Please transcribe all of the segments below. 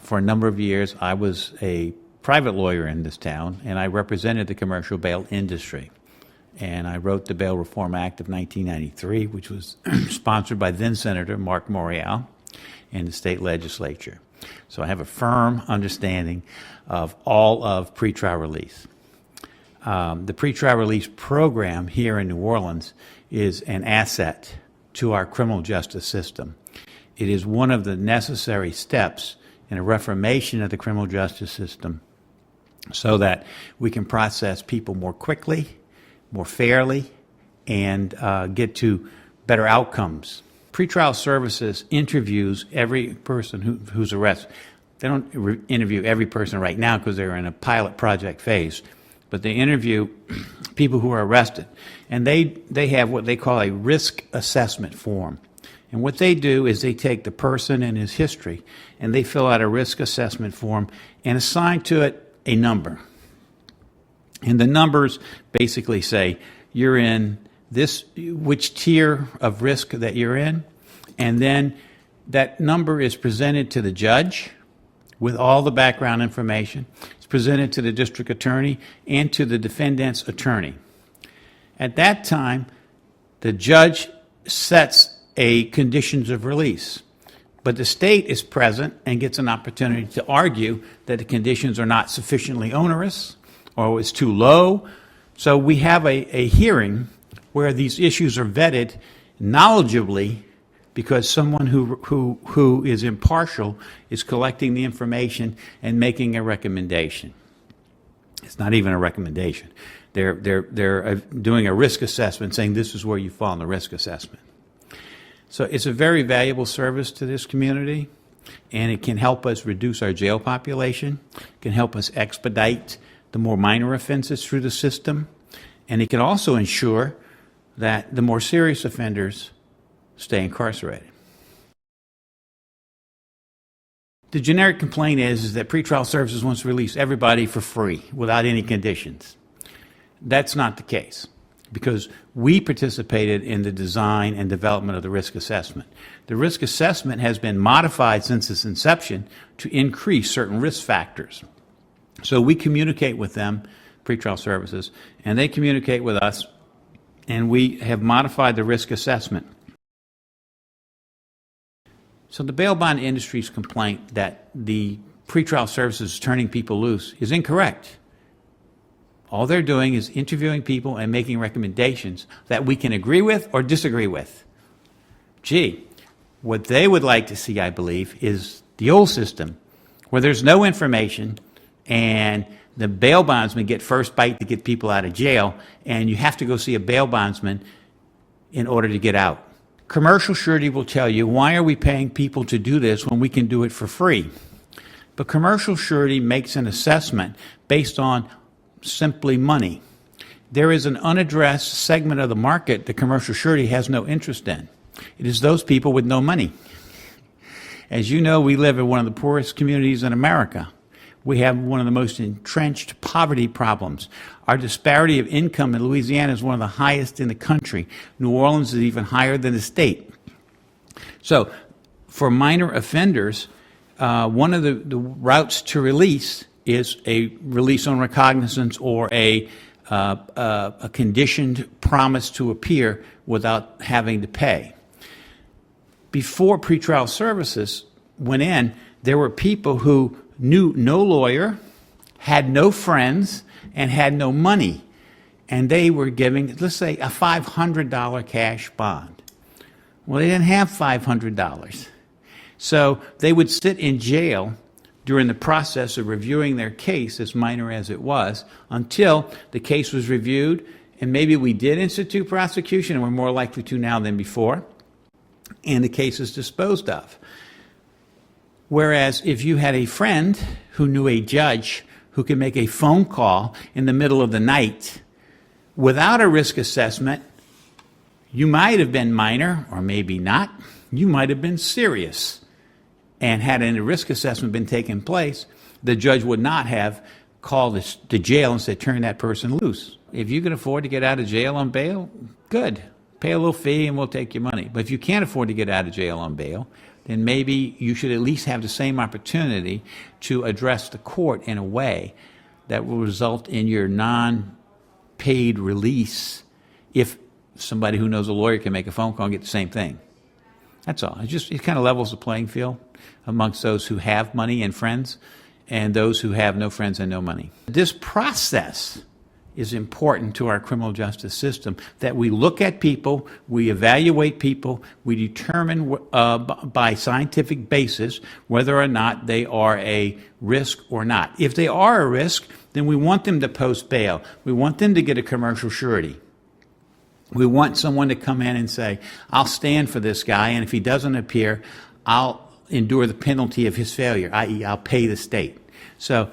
for a number of years, I was a private lawyer in this town, and I represented the commercial bail industry. And I wrote the Bail Reform Act of 1993, which was sponsored by then-Senator Mark Morial and the state legislature. So I have a firm understanding of all of pretrial release. The pretrial release program here in New Orleans is an asset to our criminal justice system. It is one of the necessary steps in a reformation of the criminal justice system so that we can process people more quickly, more fairly, and get to better outcomes. Pretrial services interviews every person who's arrested. They don't interview every person right now because they're in a pilot project phase, but they interview people who are arrested. And they have what they call a risk assessment form. And what they do is they take the person and his history, and they fill out a risk assessment form and assign to it a number. And the numbers basically say you're in this, which tier of risk that you're in, and then that number is presented to the judge with all the background information. It's presented to the district attorney and to the defendant's attorney. At that time, the judge sets a conditions of release, but the state is present and gets an opportunity to argue that the conditions are not sufficiently onerous or it's too low. So we have a hearing where these issues are vetted knowledgeably because someone who is impartial is collecting the information and making a recommendation. It's not even a recommendation. They're doing a risk assessment saying this is where you fall in the risk assessment. So it's a very valuable service to this community, and it can help us reduce our jail population, can help us expedite the more minor offenses through the system, and it can also ensure that the more serious offenders stay incarcerated. The generic complaint is that pretrial services wants to release everybody for free without any conditions. That's not the case, because we participated in the design and development of the risk assessment. The risk assessment has been modified since its inception to increase certain risk factors. So we communicate with them, pretrial services, and they communicate with us, and we have modified the risk assessment. So the bail bond industry's complaint that the pretrial services is turning people loose is incorrect. All they're doing is interviewing people and making recommendations that we can agree with or disagree with. Gee, what they would like to see, I believe, is the old system where there's no information and the bail bondsmen get first bite to get people out of jail, and you have to go see a bail bondsman in order to get out. Commercial surety will tell you, why are we paying people to do this when we can do it for free? But commercial surety makes an assessment based on simply money. There is an unaddressed segment of the market that commercial surety has no interest in. It is those people with no money. As you know, we live in one of the poorest communities in America. We have one of the most entrenched poverty problems. Our disparity of income in Louisiana is one of the highest in the country. New Orleans is even higher than the state. So for minor offenders, one of the routes to release is a release on recognizance or a conditioned promise to appear without having to pay. Before pretrial services went in, there were people who knew no lawyer, had no friends, and had no money. And they were giving, let's say, a $500 cash bond. Well, they didn't have $500. So they would sit in jail during the process of reviewing their case, as minor as it was, until the case was reviewed, and maybe we did institute prosecution, and we're more likely to now than before, and the case is disposed of. Whereas if you had a friend who knew a judge who could make a phone call in the middle of the night without a risk assessment, you might have been minor, or maybe not. You might have been serious. And had a risk assessment been taking place, the judge would not have called the jail and said, turn that person loose. If you can afford to get out of jail on bail, good. Pay a little fee and we'll take your money. But if you can't afford to get out of jail on bail, then maybe you should at least have the same opportunity to address the court in a way that will result in your non-paid release if somebody who knows a lawyer can make a phone call and get the same thing. That's all. It kind of levels the playing field amongst those who have money and friends and those who have no friends and no money. This process is important to our criminal justice system, that we look at people, we evaluate people, we determine by scientific basis whether or not they are a risk or not. If they are a risk, then we want them to post bail. We want them to get a commercial surety. We want someone to come in and say, I'll stand for this guy, and if he doesn't appear, I'll endure the penalty of his failure, i.e. I'll pay the state. So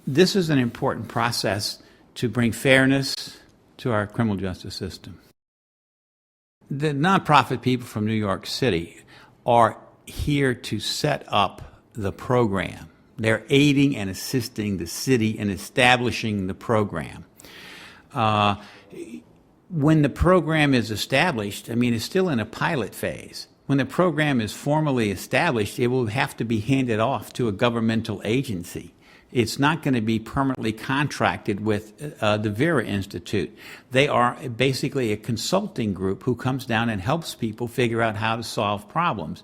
this is an important process to bring fairness to our criminal justice system. The nonprofit people from New York City are here to set up the program. They're aiding and assisting the city in establishing the program. When the program is established, it's still in a pilot phase. When the program is formally established, it will have to be handed off to a governmental agency. It's not going to be permanently contracted with the Vera Institute. They are basically a consulting group who comes down and helps people figure out how to solve problems.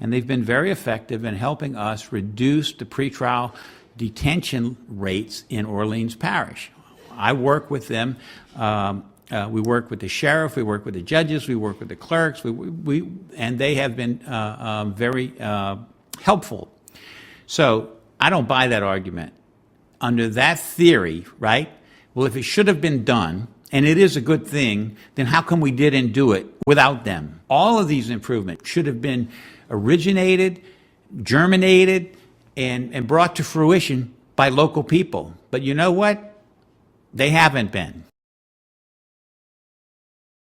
And they've been very effective in helping us reduce the pretrial detention rates in Orleans Parish. I work with them. We work with the sheriff, we work with the judges, we work with the clerks, and they have been very helpful. So I don't buy that argument. Under that theory, right, well, if it should have been done, and it is a good thing, then how come we didn't do it without them? All of these improvements should have been originated, germinated, and brought to fruition by local people. But you know what? They haven't been.